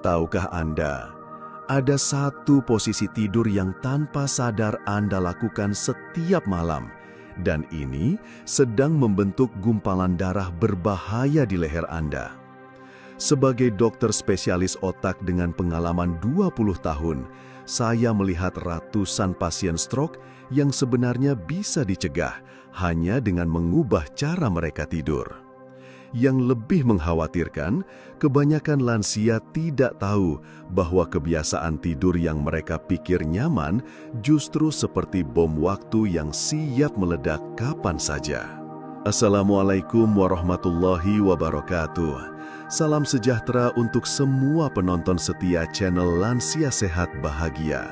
Tahukah Anda, ada satu posisi tidur yang tanpa sadar Anda lakukan setiap malam, dan ini sedang membentuk gumpalan darah berbahaya di leher Anda. Sebagai dokter spesialis otak dengan pengalaman 20 tahun, saya melihat ratusan pasien stroke yang sebenarnya bisa dicegah hanya dengan mengubah cara mereka tidur. Yang lebih mengkhawatirkan, kebanyakan lansia tidak tahu bahwa kebiasaan tidur yang mereka pikir nyaman justru seperti bom waktu yang siap meledak kapan saja. Assalamualaikum warahmatullahi wabarakatuh. Salam sejahtera untuk semua penonton setia channel Lansia Sehat Bahagia.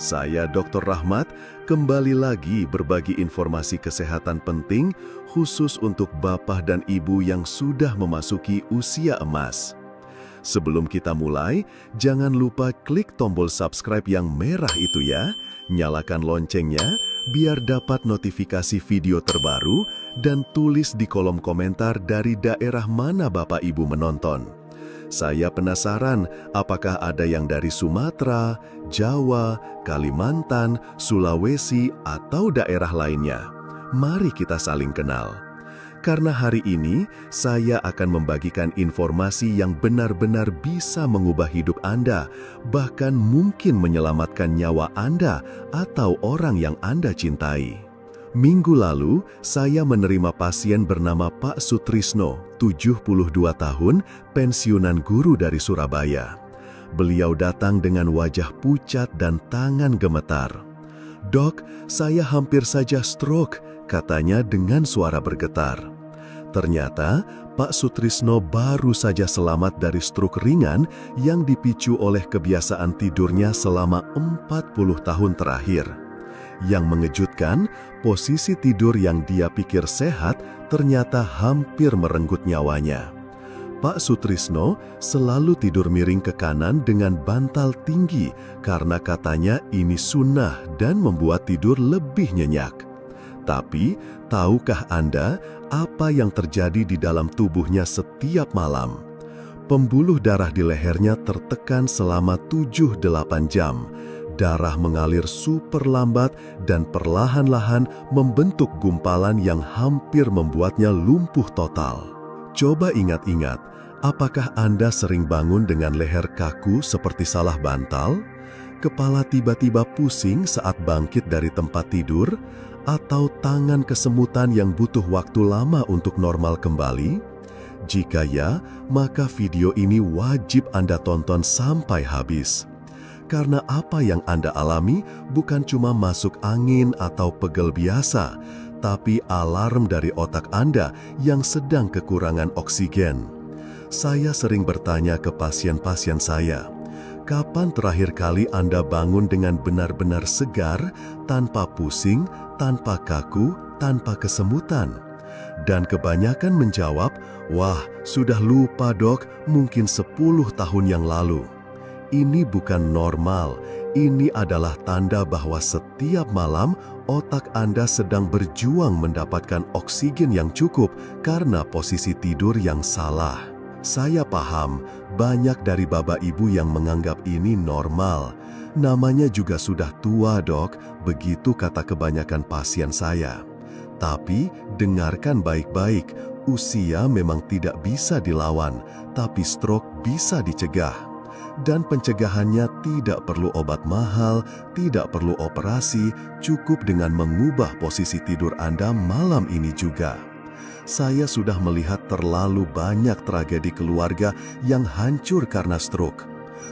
Saya Dr. Rahmat, kembali lagi berbagi informasi kesehatan penting khusus untuk bapak dan ibu yang sudah memasuki usia emas. Sebelum kita mulai, jangan lupa klik tombol subscribe yang merah itu ya, nyalakan loncengnya biar dapat notifikasi video terbaru dan tulis di kolom komentar dari daerah mana bapak ibu menonton. Saya penasaran apakah ada yang dari Sumatera, Jawa, Kalimantan, Sulawesi, atau daerah lainnya. Mari kita saling kenal. Karena hari ini, saya akan membagikan informasi yang benar-benar bisa mengubah hidup Anda, bahkan mungkin menyelamatkan nyawa Anda atau orang yang Anda cintai. Minggu lalu, saya menerima pasien bernama Pak Sutrisno, 72 tahun, pensiunan guru dari Surabaya. Beliau datang dengan wajah pucat dan tangan gemetar. "Dok, saya hampir saja stroke," katanya dengan suara bergetar. Ternyata, Pak Sutrisno baru saja selamat dari stroke ringan yang dipicu oleh kebiasaan tidurnya selama 40 tahun terakhir. Yang mengejutkan, posisi tidur yang dia pikir sehat ternyata hampir merenggut nyawanya. Pak Sutrisno selalu tidur miring ke kanan dengan bantal tinggi karena katanya ini sunnah dan membuat tidur lebih nyenyak. Tapi, tahukah Anda apa yang terjadi di dalam tubuhnya setiap malam? Pembuluh darah di lehernya tertekan selama 7-8 jam. Darah mengalir super lambat dan perlahan-lahan membentuk gumpalan yang hampir membuatnya lumpuh total. Coba ingat-ingat, apakah Anda sering bangun dengan leher kaku seperti salah bantal? Kepala tiba-tiba pusing saat bangkit dari tempat tidur? Atau tangan kesemutan yang butuh waktu lama untuk normal kembali? Jika ya, maka video ini wajib Anda tonton sampai habis. Karena apa yang Anda alami bukan cuma masuk angin atau pegel biasa, tapi alarm dari otak Anda yang sedang kekurangan oksigen. Saya sering bertanya ke pasien-pasien saya, kapan terakhir kali Anda bangun dengan benar-benar segar, tanpa pusing, tanpa kaku, tanpa kesemutan? Dan kebanyakan menjawab, "Wah, sudah lupa dok, mungkin 10 tahun yang lalu." Ini bukan normal, ini adalah tanda bahwa setiap malam otak Anda sedang berjuang mendapatkan oksigen yang cukup karena posisi tidur yang salah. Saya paham, banyak dari bapak ibu yang menganggap ini normal. Namanya juga sudah tua dok, begitu kata kebanyakan pasien saya. Tapi dengarkan baik-baik, usia memang tidak bisa dilawan, tapi stroke bisa dicegah. Dan pencegahannya tidak perlu obat mahal, tidak perlu operasi, cukup dengan mengubah posisi tidur Anda malam ini juga. Saya sudah melihat terlalu banyak tragedi keluarga yang hancur karena stroke.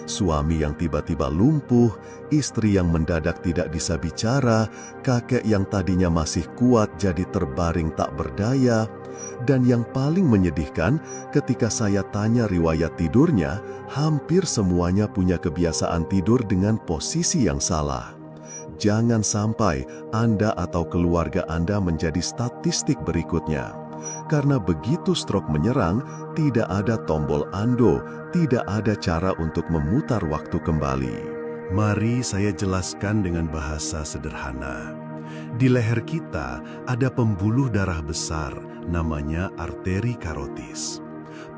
Suami yang tiba-tiba lumpuh, istri yang mendadak tidak bisa bicara, kakek yang tadinya masih kuat jadi terbaring tak berdaya. Dan yang paling menyedihkan, ketika saya tanya riwayat tidurnya, hampir semuanya punya kebiasaan tidur dengan posisi yang salah. Jangan sampai Anda atau keluarga Anda menjadi statistik berikutnya. Karena begitu stroke menyerang, tidak ada tombol undo, tidak ada cara untuk memutar waktu kembali. Mari saya jelaskan dengan bahasa sederhana. Di leher kita ada pembuluh darah besar, namanya arteri karotis.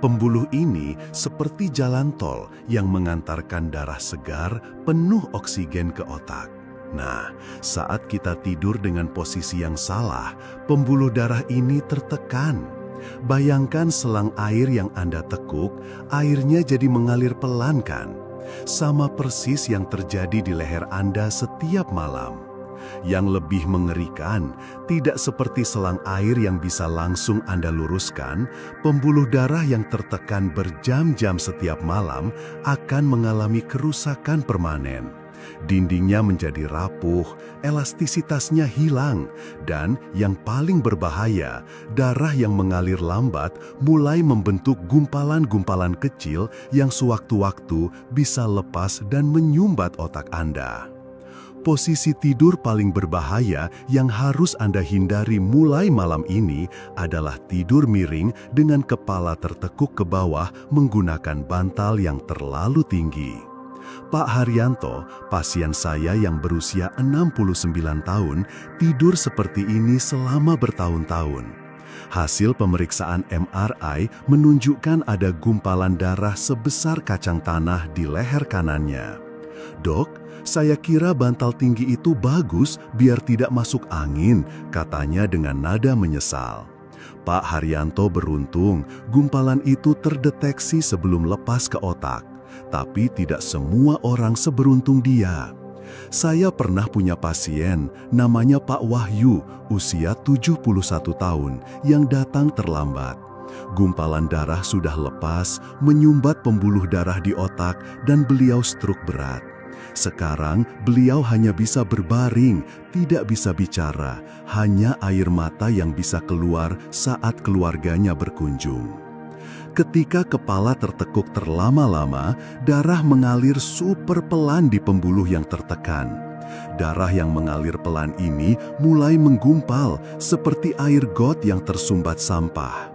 Pembuluh ini seperti jalan tol yang mengantarkan darah segar penuh oksigen ke otak. Nah, saat kita tidur dengan posisi yang salah, pembuluh darah ini tertekan. Bayangkan selang air yang Anda tekuk, airnya jadi mengalir pelan kan? Sama persis yang terjadi di leher Anda setiap malam. Yang lebih mengerikan, tidak seperti selang air yang bisa langsung Anda luruskan, pembuluh darah yang tertekan berjam-jam setiap malam akan mengalami kerusakan permanen. Dindingnya menjadi rapuh, elastisitasnya hilang, dan yang paling berbahaya, darah yang mengalir lambat mulai membentuk gumpalan-gumpalan kecil yang sewaktu-waktu bisa lepas dan menyumbat otak Anda. Posisi tidur paling berbahaya yang harus Anda hindari mulai malam ini adalah tidur miring dengan kepala tertekuk ke bawah menggunakan bantal yang terlalu tinggi. Pak Haryanto, pasien saya yang berusia 69 tahun, tidur seperti ini selama bertahun-tahun. Hasil pemeriksaan MRI menunjukkan ada gumpalan darah sebesar kacang tanah di leher kanannya. "Dok, saya kira bantal tinggi itu bagus biar tidak masuk angin," katanya dengan nada menyesal. Pak Haryanto beruntung gumpalan itu terdeteksi sebelum lepas ke otak. Tapi tidak semua orang seberuntung dia. Saya pernah punya pasien, namanya Pak Wahyu, usia 71 tahun, yang datang terlambat. Gumpalan darah sudah lepas, menyumbat pembuluh darah di otak, dan beliau stroke berat. Sekarang beliau hanya bisa berbaring, tidak bisa bicara, hanya air mata yang bisa keluar saat keluarganya berkunjung. Ketika kepala tertekuk terlama-lama, darah mengalir super pelan di pembuluh yang tertekan. Darah yang mengalir pelan ini mulai menggumpal seperti air got yang tersumbat sampah.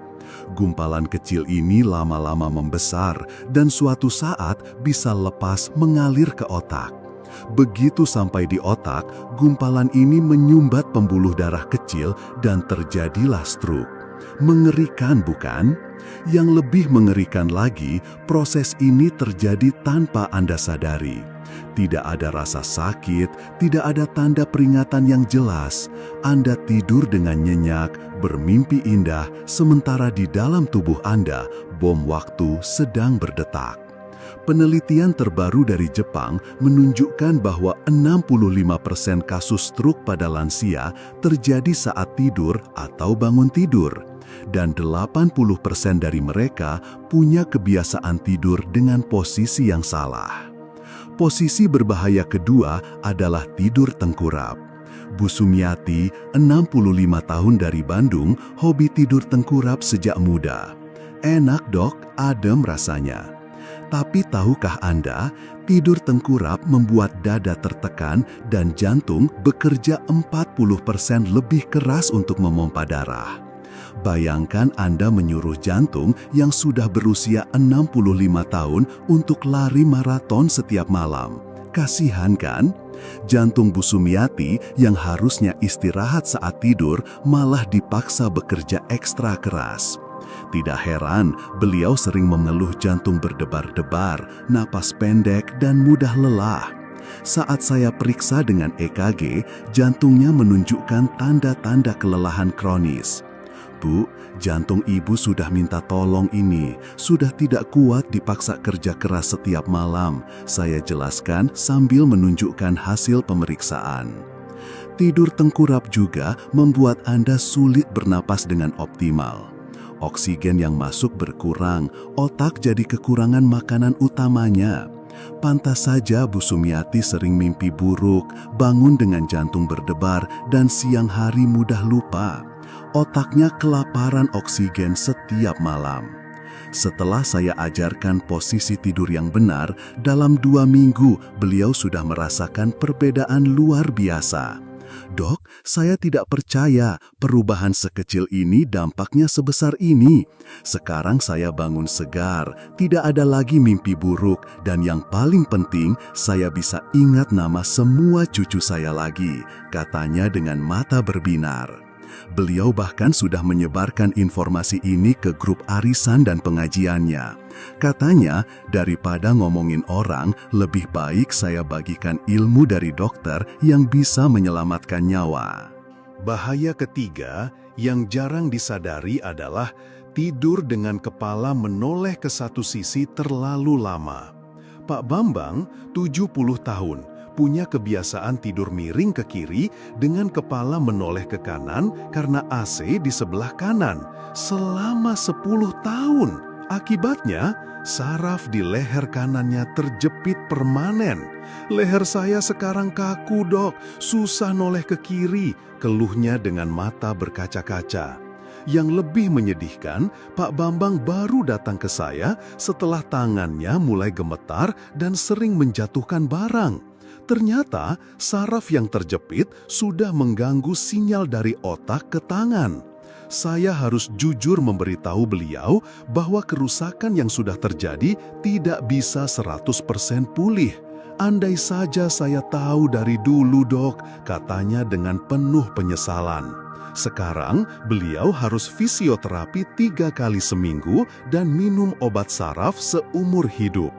Gumpalan kecil ini lama-lama membesar dan suatu saat bisa lepas mengalir ke otak. Begitu sampai di otak, gumpalan ini menyumbat pembuluh darah kecil dan terjadilah stroke. Mengerikan bukan? Yang lebih mengerikan lagi, proses ini terjadi tanpa Anda sadari. Tidak ada rasa sakit, tidak ada tanda peringatan yang jelas. Anda tidur dengan nyenyak, bermimpi indah, sementara di dalam tubuh Anda, bom waktu sedang berdetak. Penelitian terbaru dari Jepang menunjukkan bahwa 65% kasus stroke pada lansia terjadi saat tidur atau bangun tidur. Dan 80% dari mereka punya kebiasaan tidur dengan posisi yang salah. Posisi berbahaya kedua adalah tidur tengkurap. Bu Sumiati, 65 tahun dari Bandung, hobi tidur tengkurap sejak muda. Enak dok, adem rasanya. Tapi tahukah Anda, tidur tengkurap membuat dada tertekan dan jantung bekerja 40% lebih keras untuk memompa darah. Bayangkan Anda menyuruh jantung yang sudah berusia 65 tahun untuk lari maraton setiap malam. Kasihan kan? Jantung Bu Sumiati yang harusnya istirahat saat tidur malah dipaksa bekerja ekstra keras. Tidak heran beliau sering mengeluh jantung berdebar-debar, napas pendek, dan mudah lelah. Saat saya periksa dengan EKG, jantungnya menunjukkan tanda-tanda kelelahan kronis. "Bu, jantung ibu sudah minta tolong ini, sudah tidak kuat dipaksa kerja keras setiap malam," saya jelaskan sambil menunjukkan hasil pemeriksaan. Tidur tengkurap juga membuat Anda sulit bernapas dengan optimal. Oksigen yang masuk berkurang, otak jadi kekurangan makanan utamanya. Pantas saja Bu Sumiati sering mimpi buruk, bangun dengan jantung berdebar, dan siang hari mudah lupa. Otaknya kelaparan oksigen setiap malam. Setelah saya ajarkan posisi tidur yang benar, dalam 2 minggu beliau sudah merasakan perbedaan luar biasa. "Dok, saya tidak percaya perubahan sekecil ini dampaknya sebesar ini. Sekarang saya bangun segar, tidak ada lagi mimpi buruk, dan yang paling penting, saya bisa ingat nama semua cucu saya lagi," katanya dengan mata berbinar. Beliau bahkan sudah menyebarkan informasi ini ke grup arisan dan pengajiannya. Katanya, daripada ngomongin orang, lebih baik saya bagikan ilmu dari dokter yang bisa menyelamatkan nyawa. Bahaya ketiga yang jarang disadari adalah tidur dengan kepala menoleh ke satu sisi terlalu lama. Pak Bambang, 70 tahun, punya kebiasaan tidur miring ke kiri dengan kepala menoleh ke kanan karena AC di sebelah kanan selama 10 tahun. Akibatnya, saraf di leher kanannya terjepit permanen. Leher saya sekarang kaku, Dok. Susah noleh ke kiri, keluhnya dengan mata berkaca-kaca. Yang lebih menyedihkan, Pak Bambang baru datang ke saya setelah tangannya mulai gemetar dan sering menjatuhkan barang. Ternyata, saraf yang terjepit sudah mengganggu sinyal dari otak ke tangan. Saya harus jujur memberitahu beliau bahwa kerusakan yang sudah terjadi tidak bisa 100% pulih. Andai saja saya tahu dari dulu, Dok, katanya dengan penuh penyesalan. Sekarang, beliau harus fisioterapi 3 kali seminggu dan minum obat saraf seumur hidup.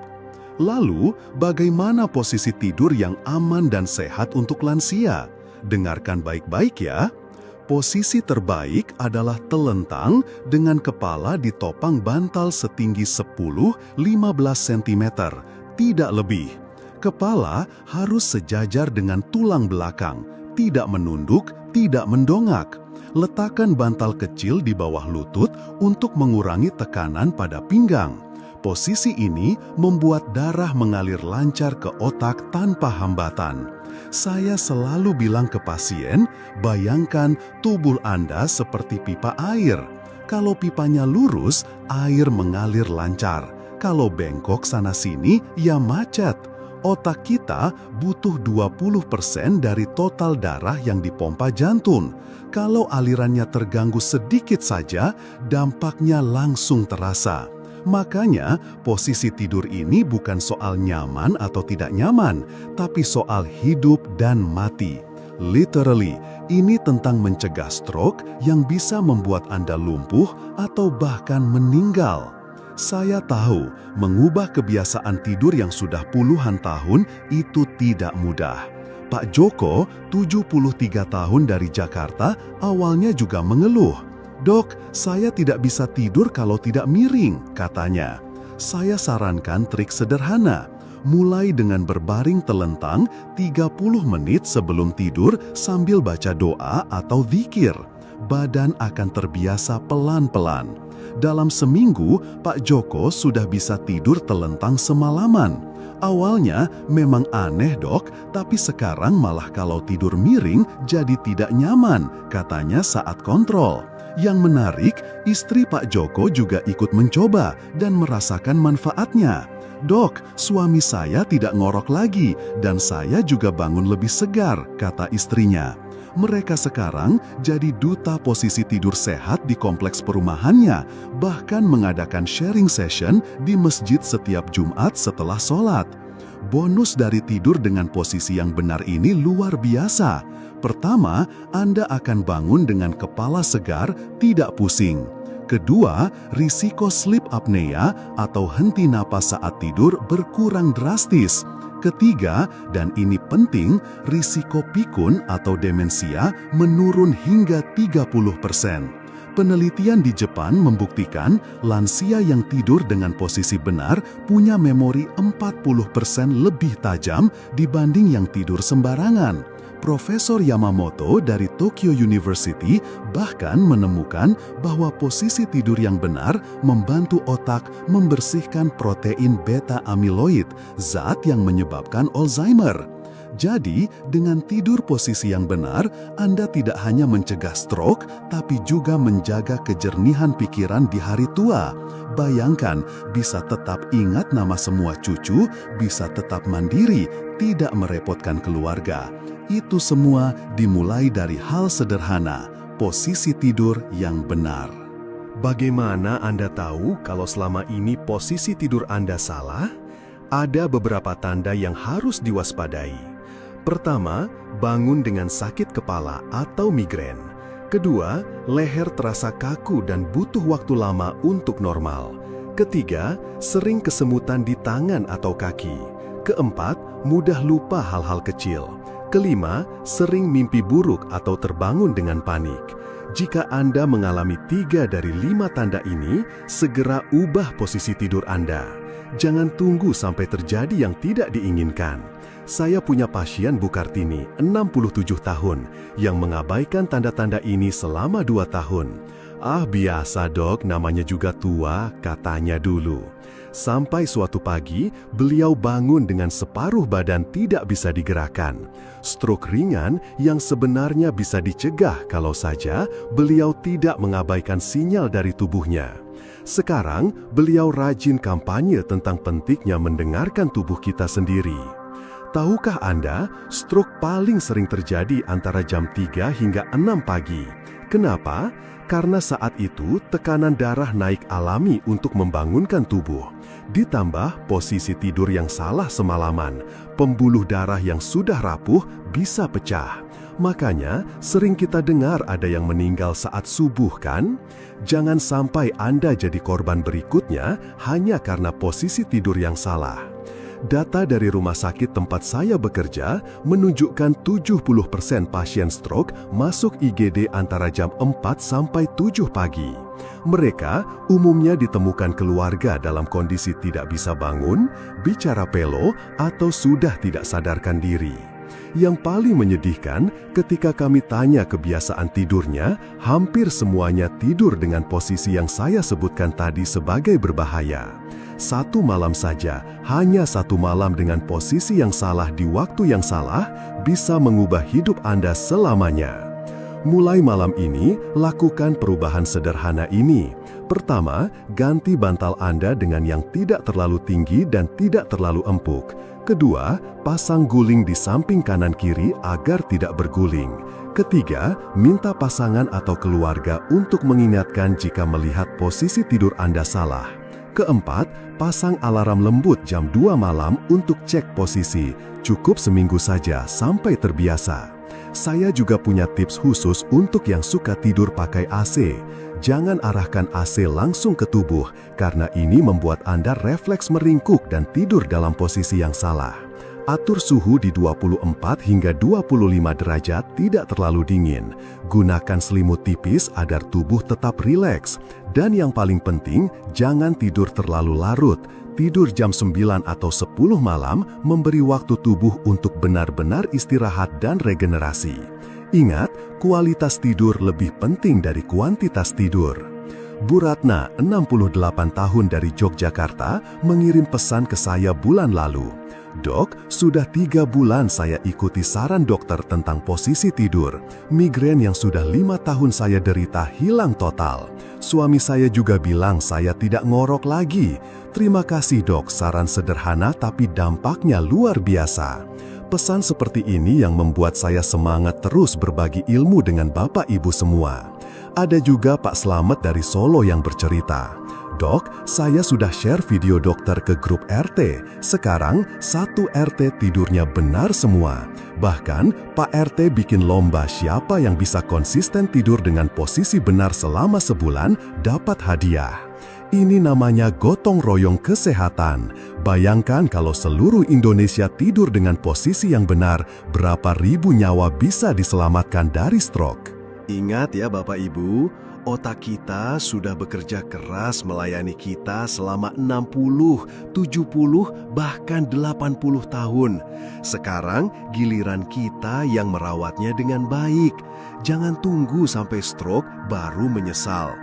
Lalu, bagaimana posisi tidur yang aman dan sehat untuk lansia? Dengarkan baik-baik ya. Posisi terbaik adalah telentang dengan kepala ditopang bantal setinggi 10-15 cm, tidak lebih. Kepala harus sejajar dengan tulang belakang, tidak menunduk, tidak mendongak. Letakkan bantal kecil di bawah lutut untuk mengurangi tekanan pada pinggang. Posisi ini membuat darah mengalir lancar ke otak tanpa hambatan. Saya selalu bilang ke pasien, bayangkan tubuh Anda seperti pipa air. Kalau pipanya lurus, air mengalir lancar. Kalau bengkok sana-sini, ya macet. Otak kita butuh 20% dari total darah yang dipompa jantung. Kalau alirannya terganggu sedikit saja, dampaknya langsung terasa. Makanya, posisi tidur ini bukan soal nyaman atau tidak nyaman, tapi soal hidup dan mati. Literally, ini tentang mencegah stroke yang bisa membuat Anda lumpuh atau bahkan meninggal. Saya tahu, mengubah kebiasaan tidur yang sudah puluhan tahun itu tidak mudah. Pak Joko, 73 tahun dari Jakarta, awalnya juga mengeluh. "Dok, saya tidak bisa tidur kalau tidak miring," katanya. Saya sarankan trik sederhana. Mulai dengan berbaring telentang 30 menit sebelum tidur sambil baca doa atau zikir. Badan akan terbiasa pelan-pelan. Dalam seminggu, Pak Joko sudah bisa tidur telentang semalaman. Awalnya memang aneh, Dok, tapi sekarang malah kalau tidur miring jadi tidak nyaman, katanya saat kontrol. Yang menarik, istri Pak Joko juga ikut mencoba dan merasakan manfaatnya. "Dok, suami saya tidak ngorok lagi dan saya juga bangun lebih segar," kata istrinya. Mereka sekarang jadi duta posisi tidur sehat di kompleks perumahannya, bahkan mengadakan sharing session di masjid setiap Jumat setelah sholat. Bonus dari tidur dengan posisi yang benar ini luar biasa. Pertama, Anda akan bangun dengan kepala segar, tidak pusing. Kedua, risiko sleep apnea atau henti napas saat tidur berkurang drastis. Ketiga, dan ini penting, risiko pikun atau demensia menurun hingga 30%. Penelitian di Jepang membuktikan lansia yang tidur dengan posisi benar punya memori 40% lebih tajam dibanding yang tidur sembarangan. Profesor Yamamoto dari Tokyo University bahkan menemukan bahwa posisi tidur yang benar membantu otak membersihkan protein beta-amiloid, zat yang menyebabkan Alzheimer. Jadi, dengan tidur posisi yang benar, Anda tidak hanya mencegah stroke, tapi juga menjaga kejernihan pikiran di hari tua. Bayangkan, bisa tetap ingat nama semua cucu, bisa tetap mandiri, tidak merepotkan keluarga. Itu semua dimulai dari hal sederhana, posisi tidur yang benar. Bagaimana Anda tahu kalau selama ini posisi tidur Anda salah? Ada beberapa tanda yang harus diwaspadai. Pertama, bangun dengan sakit kepala atau migrain. Kedua, leher terasa kaku dan butuh waktu lama untuk normal. Ketiga, sering kesemutan di tangan atau kaki. Keempat, mudah lupa hal-hal kecil. Kelima, sering mimpi buruk atau terbangun dengan panik. Jika Anda mengalami 3 dari 5 tanda ini, segera ubah posisi tidur Anda. Jangan tunggu sampai terjadi yang tidak diinginkan. Saya punya pasien Bu Kartini, 67 tahun, yang mengabaikan tanda-tanda ini selama 2 tahun. "Ah, biasa dok, namanya juga tua," katanya dulu. Sampai suatu pagi, beliau bangun dengan separuh badan tidak bisa digerakkan. Stroke ringan yang sebenarnya bisa dicegah kalau saja beliau tidak mengabaikan sinyal dari tubuhnya. Sekarang, beliau rajin kampanye tentang pentingnya mendengarkan tubuh kita sendiri. Tahukah Anda, stroke paling sering terjadi antara jam 3 hingga 6 pagi. Kenapa? Karena saat itu tekanan darah naik alami untuk membangunkan tubuh. Ditambah posisi tidur yang salah semalaman, pembuluh darah yang sudah rapuh bisa pecah. Makanya sering kita dengar ada yang meninggal saat subuh kan? Jangan sampai Anda jadi korban berikutnya hanya karena posisi tidur yang salah. Data dari rumah sakit tempat saya bekerja menunjukkan 70% pasien stroke masuk IGD antara jam 4 sampai 7 pagi. Mereka umumnya ditemukan keluarga dalam kondisi tidak bisa bangun, bicara pelo, atau sudah tidak sadarkan diri. Yang paling menyedihkan, ketika kami tanya kebiasaan tidurnya, hampir semuanya tidur dengan posisi yang saya sebutkan tadi sebagai berbahaya. 1 malam saja, hanya 1 malam dengan posisi yang salah di waktu yang salah, bisa mengubah hidup Anda selamanya. Mulai malam ini, lakukan perubahan sederhana ini. Pertama, ganti bantal Anda dengan yang tidak terlalu tinggi dan tidak terlalu empuk. Kedua, pasang guling di samping kanan-kiri agar tidak berguling. Ketiga, minta pasangan atau keluarga untuk mengingatkan jika melihat posisi tidur Anda salah. Keempat, pasang alarm lembut jam 2 malam untuk cek posisi. Cukup seminggu saja sampai terbiasa. Saya juga punya tips khusus untuk yang suka tidur pakai AC. Jangan arahkan AC langsung ke tubuh, karena ini membuat Anda refleks meringkuk dan tidur dalam posisi yang salah. Atur suhu di 24 hingga 25 derajat, tidak terlalu dingin. Gunakan selimut tipis agar tubuh tetap rileks. Dan yang paling penting, jangan tidur terlalu larut. Tidur jam 9 atau 10 malam memberi waktu tubuh untuk benar-benar istirahat dan regenerasi. Ingat, kualitas tidur lebih penting dari kuantitas tidur. Bu Ratna, 68 tahun dari Yogyakarta, mengirim pesan ke saya bulan lalu. "Dok, sudah 3 bulan saya ikuti saran dokter tentang posisi tidur. Migrain yang sudah 5 tahun saya derita hilang total. Suami saya juga bilang saya tidak ngorok lagi. Terima kasih dok, saran sederhana tapi dampaknya luar biasa." Pesan seperti ini yang membuat saya semangat terus berbagi ilmu dengan Bapak Ibu semua. Ada juga Pak Slamet dari Solo yang bercerita, "Dok, saya sudah share video dokter ke grup RT. Sekarang 1 RT tidurnya benar semua. Bahkan Pak RT bikin lomba siapa yang bisa konsisten tidur dengan posisi benar selama sebulan dapat hadiah." Ini namanya gotong royong kesehatan. Bayangkan kalau seluruh Indonesia tidur dengan posisi yang benar, berapa ribu nyawa bisa diselamatkan dari stroke. Ingat ya Bapak Ibu, otak kita sudah bekerja keras melayani kita selama 60, 70, bahkan 80 tahun. Sekarang giliran kita yang merawatnya dengan baik. Jangan tunggu sampai stroke baru menyesal.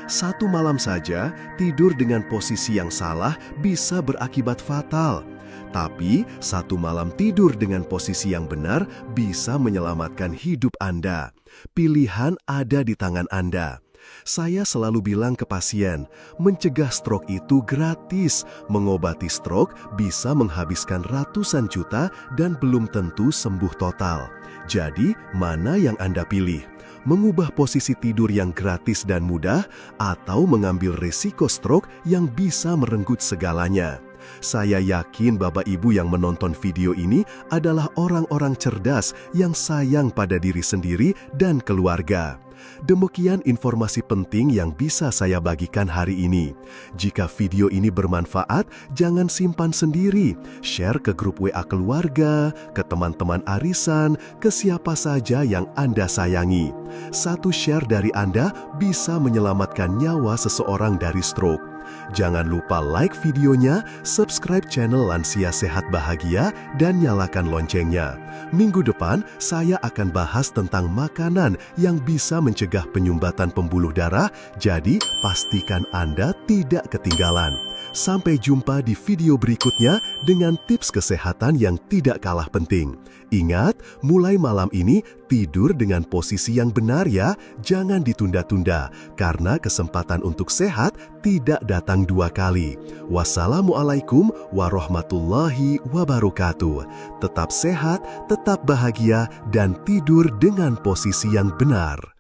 1 malam saja tidur dengan posisi yang salah bisa berakibat fatal. Tapi 1 malam tidur dengan posisi yang benar bisa menyelamatkan hidup Anda. Pilihan ada di tangan Anda. Saya selalu bilang ke pasien, mencegah stroke itu gratis. Mengobati stroke bisa menghabiskan ratusan juta dan belum tentu sembuh total. Jadi, mana yang Anda pilih? Mengubah posisi tidur yang gratis dan mudah, atau mengambil risiko stroke yang bisa merenggut segalanya? Saya yakin Bapak Ibu yang menonton video ini adalah orang-orang cerdas yang sayang pada diri sendiri dan keluarga. Demikian informasi penting yang bisa saya bagikan hari ini. Jika video ini bermanfaat, jangan simpan sendiri. Share ke grup WA keluarga, ke teman-teman arisan, ke siapa saja yang Anda sayangi. Satu share dari Anda bisa menyelamatkan nyawa seseorang dari stroke. Jangan lupa like videonya, subscribe channel Lansia Sehat Bahagia, dan nyalakan loncengnya. Minggu depan, saya akan bahas tentang makanan yang bisa mencegah penyumbatan pembuluh darah, jadi pastikan Anda tidak ketinggalan. Sampai jumpa di video berikutnya dengan tips kesehatan yang tidak kalah penting. Ingat, mulai malam ini tidur dengan posisi yang benar ya, jangan ditunda-tunda, karena kesempatan untuk sehat tidak datang dua kali. Wassalamualaikum warahmatullahi wabarakatuh. Tetap sehat, tetap bahagia, dan tidur dengan posisi yang benar.